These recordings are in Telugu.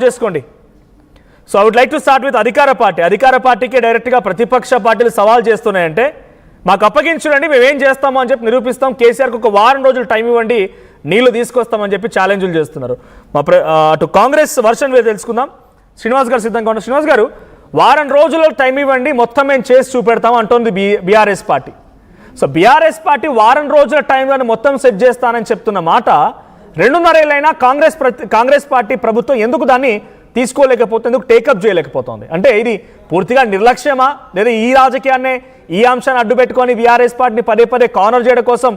చేసుకోండి. So I would like to start with అధికార పార్టీకి డైరెక్ట్గా ప్రతిపక్ష పార్టీలు సవాల్ చేస్తున్నాయంటే మాకు అప్పగించండి, మేమేం చేస్తామో అని చెప్పి నిరూపిస్తాం, కేసీఆర్కి ఒక వారం రోజులు టైం ఇవ్వండి, నీళ్లు తీసుకొస్తామని చెప్పి ఛాలెంజ్లు చేస్తున్నారు. అటు కాంగ్రెస్ వర్షన్ మీద తెలుసుకుందాం. శ్రీనివాస్ గారు సిద్ధంగా ఉన్నారు. శ్రీనివాస్ గారు, వారం రోజుల్లో టైం ఇవ్వండి, మొత్తం మేము చేసి చూపెడతాం అంటోంది BRS party. So BRS party వారం రోజుల టైంలో మొత్తం సెట్ చేస్తానని చెప్తున్న మాట 2.5 ఏళ్ళైనా కాంగ్రెస్ పార్టీ ప్రభుత్వం ఎందుకు దాన్ని తీసుకోలేకపోతుంది, ఎందుకు టేకప్ చేయలేకపోతుంది? అంటే ఇది పూర్తిగా నిర్లక్ష్యమా, లేదా ఈ రాజకీయాన్ని ఈ అంశాన్ని అడ్డు పెట్టుకొని బీఆర్ఎస్ పార్టీని పదే కార్నర్ చేయడం కోసం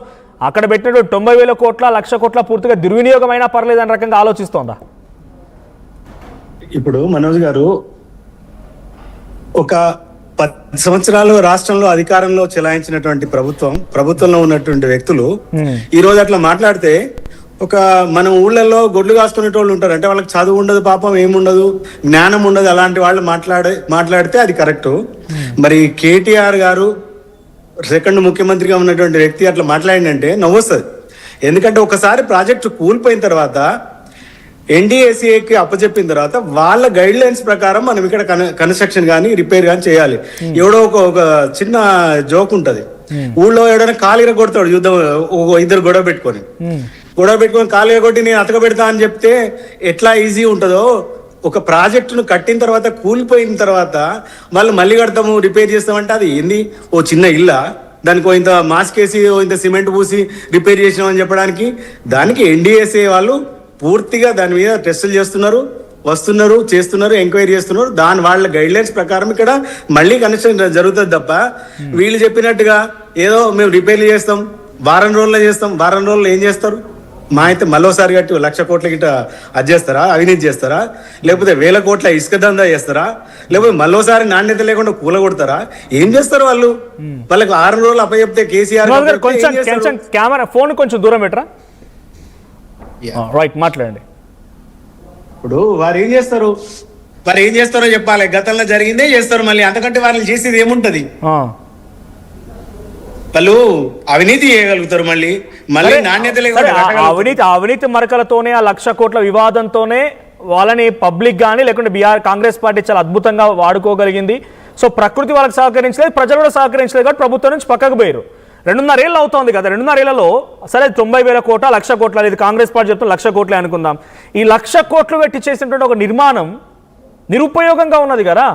అక్కడ పెట్టినటువంటి 90,000 కోట్ల 1,00,000 కోట్ల పూర్తిగా దుర్వినియోగమైనా పర్లేదని రకంగా ఆలోచిస్తోందా? ఇప్పుడు మనోజ్ గారు, ఒక 10 సంవత్సరాలు రాష్ట్రంలో అధికారంలో చెలాయించినటువంటి ప్రభుత్వంలో ఉన్నటువంటి వ్యక్తులు ఈ రోజు అట్లా మాట్లాడితే, ఒక మన ఊళ్ళల్లో గొడ్లు కాసుకునే వాళ్ళు ఉంటారు, అంటే వాళ్ళకి చదువు ఉండదు, పాపం ఏముండదు, జ్ఞానం ఉండదు, అలాంటి వాళ్ళు మాట్లాడితే అది కరెక్ట్. మరి కేటీఆర్ గారు సెకండ్ ముఖ్యమంత్రిగా ఉన్నటువంటి వ్యక్తి అట్లా మాట్లాడిందంటే నవ్వొస్తుంది. ఎందుకంటే ఒకసారి ప్రాజెక్టు కూలిపోయిన తర్వాత ఎన్డీఏసీఏకి అప్పచెప్పిన తర్వాత వాళ్ళ గైడ్ లైన్స్ ప్రకారం మనం ఇక్కడ కన్స్ట్రక్షన్ కానీ రిపేర్ కానీ చేయాలి. ఎవడో ఒక చిన్న జోక్ ఉంటది, ఊళ్ళో ఎవడైనా కాలుగా కొడతాడు యుద్ధం, ఇద్దరు గొడవ పెట్టుకొని కాలుగా కొట్టి నేను అతక పెడతా అని చెప్తే ఎట్లా ఈజీ ఉంటుందో, ఒక ప్రాజెక్టును కట్టిన తర్వాత కూలిపోయిన తర్వాత వాళ్ళు మళ్ళీ కడతాము రిపేర్ చేస్తామంటే అది ఏంది, ఓ చిన్న ఇల్లా, దానికి ఇంత మాస్క్ వేసి ఇంత సిమెంట్ పూసి రిపేర్ చేసినామని చెప్పడానికి? దానికి ఎన్డీఏసీ వాళ్ళు పూర్తిగా దాని మీద టెస్టులు చేస్తున్నారు, ఎంక్వైరీ చేస్తున్నారు. వాళ్ళ గైడ్ లైన్స్ ప్రకారం ఇక్కడ మళ్ళీ కనెక్షన్ జరుగుతుంది తప్ప వీళ్ళు చెప్పినట్టుగా ఏదో మేము రిపేర్లు చేస్తాం, వారం రోజుల్లో ఏం చేస్తారు? మా అయితే మళ్ళోసారి కట్టి 1,00,000 కోట్ల గిట్ట అది చేస్తారా, అవినీతి చేస్తారా? లేకపోతే 1,000 కోట్ల ఇసుక దందా చేస్తారా? లేకపోతే మళ్ళోసారి నాణ్యత లేకుండా కూలగొడతారా? ఏం చేస్తారు వాళ్ళు? వాళ్ళకి 6 రోజులు అప్పచెప్తే కేసీఆర్ కొంచెం కెమెరా ఫోన్ కొంచెం దూరం పెట్టరా, రైట్ మాట్లాడండి. ఇప్పుడు వారు ఏం చేస్తారో చెప్పాలి. గతంలో జరిగిందే చేస్తారు, మళ్ళీ అంతకంటే వాళ్ళు చేసేది ఏముంటది? వాళ్ళు అవినీతి చేయగలుగుతారు, మళ్ళీ నాణ్యత అవినీతి మరకలతోనే, ఆ 1,00,000 కోట్ల వివాదంతోనే వాళ్ళని పబ్లిక్ కానీ లేకుంటే కాంగ్రెస్ పార్టీ చాలా అద్భుతంగా వాడుకోగలిగింది. సో ప్రకృతి వాళ్ళకి సహకరించలేదు, ప్రజలు కూడా సహకరించలేదు కాబట్టి ప్రభుత్వం నుంచి పక్కకు పోయారు. 2.5 ఏళ్ళు అవుతోంది కదా, 2.5 ఏళ్లలో సరే 90,000 కోట్ల 1,00,000 కోట్ల, ఇది కాంగ్రెస్ పార్టీ చెప్తున్న 1,00,000 కోట్లే అనుకుందాం. ఈ 1,00,000 కోట్లు పెట్టి చేసినటువంటి ఒక నిర్మాణం నిరుపయోగంగా ఉన్నది కదా.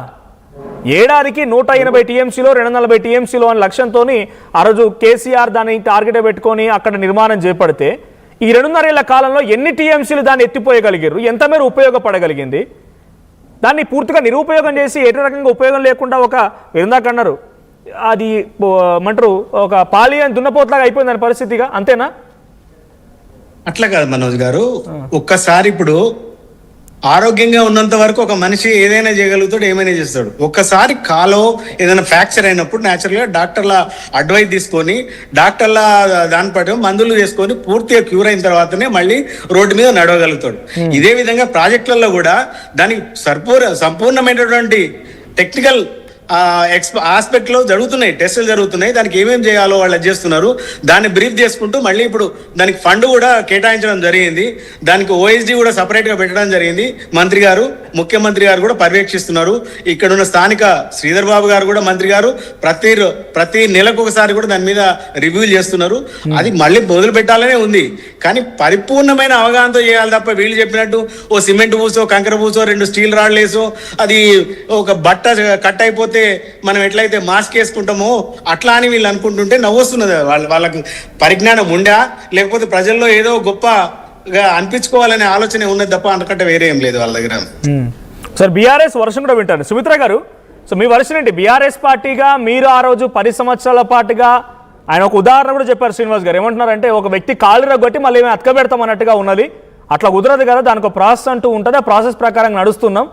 ఏడాదికి 180 టీఎంసీలో 240 టీఎంసీలో అని లక్ష్యంతో ఆ రోజు కేసీఆర్ దాన్ని టార్గెట్ పెట్టుకొని అక్కడ నిర్మాణం చేపడితే ఈ 2.5 ఏళ్ల కాలంలో ఎన్ని టీఎంసీలు దాన్ని ఎత్తిపోయగలిగారు, ఎంత మేర ఉపయోగపడగలిగింది? దాన్ని పూర్తిగా నిరుపయోగం చేసి ఎటు రకంగా ఉపయోగం లేకుండా ఒక ఇందాకన్నారు అది ఏమంటారు, ఒక పాలియన్ దున్నపోతలాగా అయిపోయింది దాని పరిస్థితిగా, అంతేనా? అట్లా కాదు మనోజ్ గారు, ఒక్కసారి ఇప్పుడు ఆరోగ్యంగా ఉన్నంత వరకు ఒక మనిషి ఏదైనా చేయగలుగుతాడు, ఏమైనా చేస్తాడు. ఒక్కసారి కాలో ఏదైనా ఫ్రాక్చర్ అయినప్పుడు న్యాచురల్గా డాక్టర్ల అడ్వైస్ తీసుకొని దాని పట్ల మందులు చేసుకొని పూర్తిగా క్యూర్ అయిన తర్వాతనే మళ్ళీ రోడ్డు మీద నడవగలుగుతాడు. ఇదే విధంగా ప్రాజెక్టులలో కూడా దానికి సంపూర్ణమైనటువంటి టెక్నికల్ ఆస్పెక్ట్ లో టెస్టులు జరుగుతున్నాయి. దానికి ఏమేమి చేయాలో వాళ్ళు చేస్తున్నారు. దాన్ని బ్రీఫ్ చేసుకుంటూ మళ్ళీ ఇప్పుడు దానికి ఫండ్ కూడా కేటాయించడం జరిగింది. దానికి ఓఎస్డీ కూడా సపరేట్ గా పెట్టడం జరిగింది. ముఖ్యమంత్రి గారు కూడా పర్యవేక్షిస్తున్నారు. ఇక్కడ ఉన్న స్థానిక శ్రీధర్ బాబు గారు కూడా మంత్రి గారు ప్రతి నెలకు ఒకసారి కూడా దాని మీద రివ్యూలు చేస్తున్నారు. అది మళ్ళీ మొదలు పెట్టాలనే ఉంది, కానీ పరిపూర్ణమైన అవగాహనతో చేయాలి తప్ప వీళ్ళు చెప్పినట్టు ఓ సిమెంట్ పూసో కంకర పూసో 2 స్టీల్ రాడ్లు వేసో అది ఒక బట్ట కట్ అయిపోతే మనం ఎట్లయితే మాస్క్ వేసుకుంటామో అట్లా అని వీళ్ళు అనుకుంటుంటే నవ్వొస్తున్నది. వాళ్ళకు పరిజ్ఞానం ఉండా, లేకపోతే ప్రజల్లో ఏదో గొప్పగా అనిపించుకోవాలనే ఆలోచన ఉన్నది తప్ప అంతకంటే వేరే ఏం లేదు వాళ్ళ దగ్గర. సార్ బీఆర్ఎస్ వర్షం కూడా వింటారు. సుమిత్ర గారు, సో మీ వర్షన్ ఏంటి? బీఆర్ఎస్ పార్టీగా మీరు ఆ రోజు 10 సంవత్సరాల పాటుగా ఆయన ఒక ఉదాహరణ కూడా చెప్పారు శ్రీనివాస్ గారు. ఏమంటున్నారంటే ఒక వ్యక్తి కాళ్ళు రగ్గొట్టి మళ్ళీ ఏమైనా అతక పెడతాం అన్నట్టుగా ఉన్నది. అట్లా కుదరదు కదా, దానికి ఒక ప్రాసెస్ అంటూ ఉంటుంది, ఆ ప్రాసెస్ ప్రకారం నడుస్తున్నాం.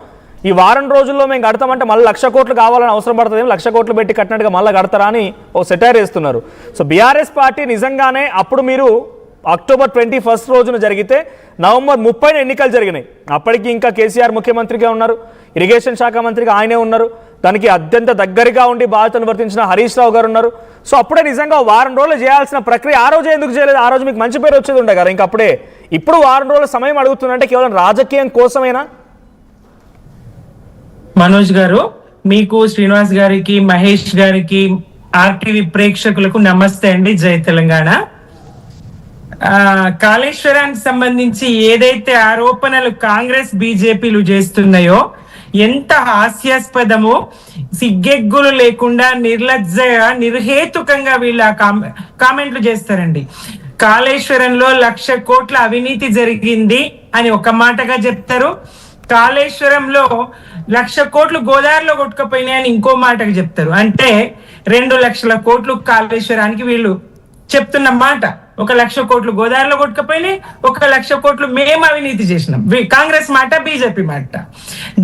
ఈ వారం రోజుల్లో మేము కడతామంటే మళ్ళీ 1,00,000 కోట్లు కావాలని అవసరం పడుతుంది, 1,00,000 కోట్లు పెట్టి కట్టినట్టుగా మళ్ళీ కడతారా అని ఒక సెటైర్ వేస్తున్నారు. సో బీఆర్ఎస్ పార్టీ నిజంగానే అప్పుడు మీరు అక్టోబర్ 21 రోజున జరిగితే నవంబర్ 30న ఎన్నికలు జరిగినాయి. అప్పటికి ఇంకా కేసీఆర్ ముఖ్యమంత్రిగా ఉన్నారు, ఇరిగేషన్ శాఖ మంత్రిగా ఆయనే ఉన్నారు, దానికి అత్యంత దగ్గరగా ఉండి బాధ్యతను వర్తించిన హరీష్ రావు గారు ఉన్నారు. సో అప్పుడే నిజంగా వారం రోజులు చేయాల్సిన ప్రక్రియ ఆ రోజు ఎందుకు చేయలేదు? ఆ రోజు మీకు మంచి పేరు వచ్చేది ఉండే కదా. ఇంకా అప్పుడే ఇప్పుడు వారం రోజుల సమయం అడుగుతుందంటే కేవలం రాజకీయం కోసమేనా? మనోజ్ గారు, మీకు, శ్రీనివాస్ గారికి, మహేష్ గారికి, ఆర్టీవీ ప్రేక్షకులకు నమస్తే అండి. జై తెలంగాణ. కాళేశ్వరానికి సంబంధించి ఏదైతే ఆరోపణలు కాంగ్రెస్ బీజేపీలు చేస్తున్నాయో ఎంత హాస్యాస్పదమో, సిగ్గెగ్గులు లేకుండా నిర్లజ్జగా నిర్హేతుకంగా వీళ్ళ కామెంట్లు చేస్తారండి. కాళేశ్వరంలో 1,00,000 కోట్ల అవినీతి జరిగింది అని ఒక మాటగా చెప్తారు. కాళేశ్వరంలో 1,00,000 కోట్లు గోదావరిలో కొట్టుకుపోయినాయని ఇంకో మాటగా చెప్తారు. అంటే 2,00,000 కోట్లు కాళేశ్వరానికి వీళ్ళు చెప్తున్న మాట. 1,00,000 కోట్లు గోదావరిలో కొట్టుకుపోయినాయి, 1,00,000 కోట్లు మేము అవినీతి చేసినాం. కాంగ్రెస్ మాట, బీజేపీ మాట.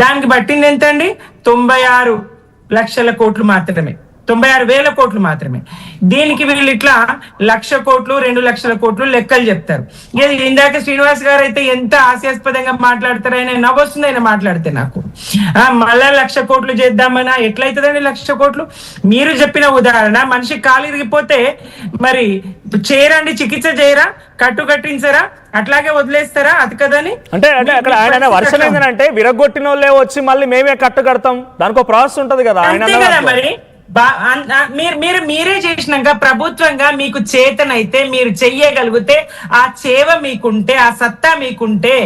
దానికి పట్టింది ఎంత అండి? 96 లక్షల కోట్లు మాత్రమే, 96,000 కోట్లు మాత్రమే. దీనికి వీళ్ళు ఇట్లా 1,00,000 కోట్లు, 2,00,000 కోట్లు లెక్కలు చెప్తారు. ఇందాక శ్రీనివాస్ గారు అయితే ఎంత హాస్యాస్పదంగా మాట్లాడతారు, ఆయన నవ్వొస్తుంది ఆయన మాట్లాడితే. నాకు మళ్ళా 1,00,000 కోట్లు చేద్దామన్నా ఎట్లయితుందండి? 1,00,000 కోట్లు మీరు చెప్పిన ఉదాహరణ. మనిషి కాలు ఇరిగిపోతే మరి చేయరండి, చికిత్స చేయరా, కట్టు కట్టించరా, అట్లాగే వదిలేస్తారా? అది కదని. అంటే అక్కడ ఆయన వర్షం ఏంటంటే విరగొట్టిన వాళ్ళే వచ్చి మళ్ళీ మేమే కట్టు కడతాం, దానికో ప్రాసెస్ ఉంటది కదా. మరి మీరే చేసినాక ప్రభుత్వంగా మీకు చేతనైతే, మీరు చెయ్యగలిగితే, ఆ చేవ మీకుంటే, ఆ సత్తా మీకుంటే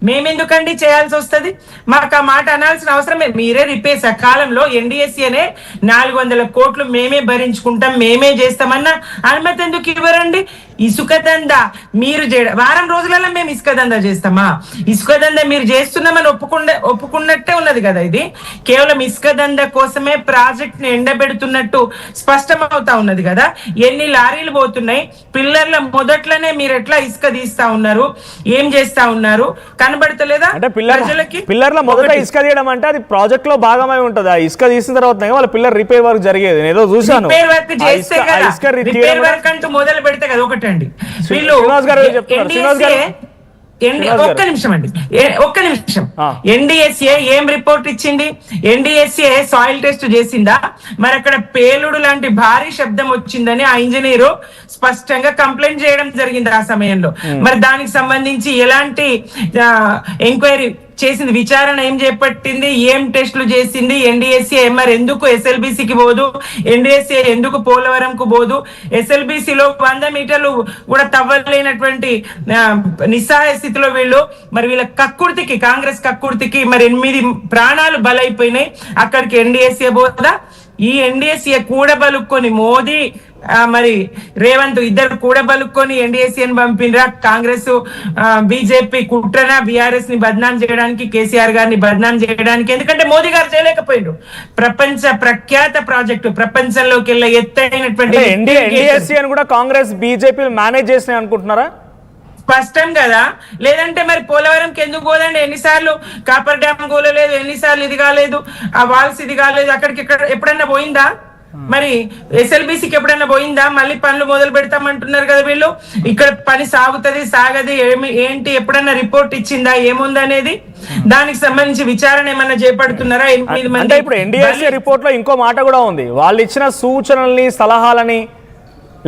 మేమెందుకండి చేయాల్సి వస్తుంది? మాకు ఆ మాట అనాల్సిన అవసరం మీరే రిపేర్ సకాలంలో ఎన్డీఎస్ఏనే 400 కోట్లు మేమే భరించుకుంటాం, మేమే చేస్తామన్న అనుమతి ఎందుకు ఇవ్వరండి? ఇసుక దందా మీరు వారం రోజులలో మేము ఇసుక దందా చేస్తామా? ఇసుక దందా మీరు చేస్తున్నామని ఒప్పుకున్నట్టే ఉన్నది కదా. ఇది కేవలం ఇసుక దందా కోసమే ప్రాజెక్ట్ ని ఎండబెడుతున్నట్టు స్పష్టమవుతా ఉన్నది కదా. ఎన్ని లారీలు పోతున్నాయి, పిల్లర్ల మొదట్లోనే మీరు ఎట్లా ఇసుక తీస్తా ఉన్నారు, ఏం చేస్తా ఉన్నారు కనబడతలేదా? అంటే పిల్లర్ల మొదట ఇసుక తీయడం అంటే అది ప్రాజెక్ట్ లో భాగమై ఉంటది. ఆ ఇసుక తీసిన తర్వాత వాళ్ళ పిల్లర్ రిపేర్ వర్క్ జరిగేది, నేను ఏదో చూసాను. రిపేర్ వర్క్ చేస్తే కదా, రిపేర్ వర్క్ అంటూ మొదలు పెడితే కదా ఒకటండి. వీళ్ళు ఒక్క నిమిషం ఎన్డీఎస్ఏ ఏం రిపోర్ట్ ఇచ్చింది? ఎన్డీఎస్ఏ సాయిల్ టెస్ట్ చేసిందా? మరి అక్కడ పేలుడు లాంటి భారీ శబ్దం వచ్చిందని ఆ ఇంజనీరు స్పష్టంగా కంప్లైంట్ చేయడం జరిగింది ఆ సమయంలో. మరి దానికి సంబంధించి ఎలాంటి ఎంక్వైరీ చేసింది, విచారణ ఏం చేపట్టింది, ఏం టెస్టులు చేసింది? ఎన్డీఎస్ఏ మరి ఎందుకు ఎస్ఎల్బిసికి పోదు, ఎన్డీఎస్ఏ ఎందుకు పోలవరంకు పోదు? ఎస్ఎల్బిసిలో 100 మీటర్లు కూడా తవ్వలేనటువంటి నిస్సహాయ స్థితిలో వీళ్ళు, మరి వీళ్ళ కక్కుర్తికి, కాంగ్రెస్ కక్కుర్తికి మరి 8 ప్రాణాలు బలైపోయినాయి. అక్కడికి ఎన్డీఎస్ఏ పోదా? ఈ ఎన్డీఎస్ఏ కూడబలుక్కొని మోదీ మరి రేవంత్ ఇద్దరు కూడబలుక్కొని ఎన్డీఎస్ఏని పంపినరా? కాంగ్రెస్ బీజేపీ కుట్రనా బీఆర్ఎస్ ని బద్నాం చేయడానికి, కేసీఆర్ గారిని బద్నాం చేయడానికి? ఎందుకంటే మోదీ గారు చేయలేకపోయిండు. ప్రపంచ ప్రఖ్యాత ప్రాజెక్టు, ప్రపంచంలోకి వెళ్ళే ఎత్తైనటువంటి ఎన్డీఎస్ఏ కూడా కాంగ్రెస్ బీజేపీ మేనేజ్ చేసినాయి అనుకుంటున్నారా? స్పష్టం కదా. లేదంటే మరి పోలవరంకి ఎందుకు పోదండి? ఎన్నిసార్లు కాపర్ డ్యామ్ కూలలేదు, ఎన్నిసార్లు ఇది కాలేదు, ఆ వాల్స్ ఇది కాలేదు, అక్కడికి ఎప్పుడన్నా పోయిందా? మరి ఎస్ఎల్బిసికి ఎప్పుడైనా పోయిందా? మళ్ళీ పనులు మొదలు పెడతామంటున్నారు కదా వీళ్ళు. ఇక్కడ పని సాగుతుంది, సాగది ఏంటి, ఎప్పుడన్నా రిపోర్ట్ ఇచ్చిందా, ఏముంది అనేది? దానికి సంబంధించి విచారణ ఏమన్నా చేపడుతున్నారా? 8 మంది. ఇప్పుడు ఎన్డీఎస్ఏ రిపోర్ట్ లో ఇంకో మాట కూడా ఉంది. వాళ్ళు ఇచ్చిన సూచనల్ని, సలహాలని,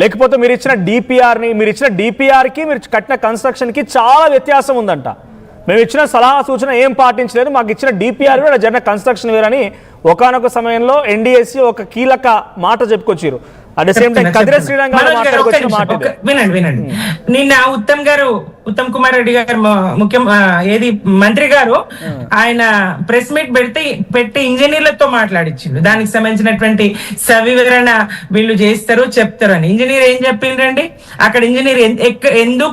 లేకపోతే మీరు ఇచ్చిన డిపిఆర్ని, మీరు ఇచ్చిన డిపిఆర్కి మీరు కట్టిన కన్స్ట్రక్షన్కి చాలా వ్యత్యాసం ఉందంట. మేము ఇచ్చిన సలహా సూచన ఏం పాటించలేదు, మాకు ఇచ్చిన డిపిఆర్ కూడా జరిగిన కన్స్ట్రక్షన్ వేరని ఒకానొక సమయంలో ఎన్డీఎస్సీ ఒక కీలక మాట చెప్పుకొచ్చారు. అట్ ద సేమ్ టైం కదిరే శ్రీరంగ వినండి. నిన్న ఉత్తమ్ కుమార్ రెడ్డి గారు మంత్రి గారు ఆయన ప్రెస్ మీట్ పెట్టి ఇంజనీర్లతో మాట్లాడిచ్చిండు. దానికి సంబంధించినటువంటి సవివరణ వీళ్ళు చేస్తారు, చెప్తారు అని. ఇంజనీర్ ఏం చెప్పిండ్రండి? అక్కడ ఇంజనీర్ ఎందుకు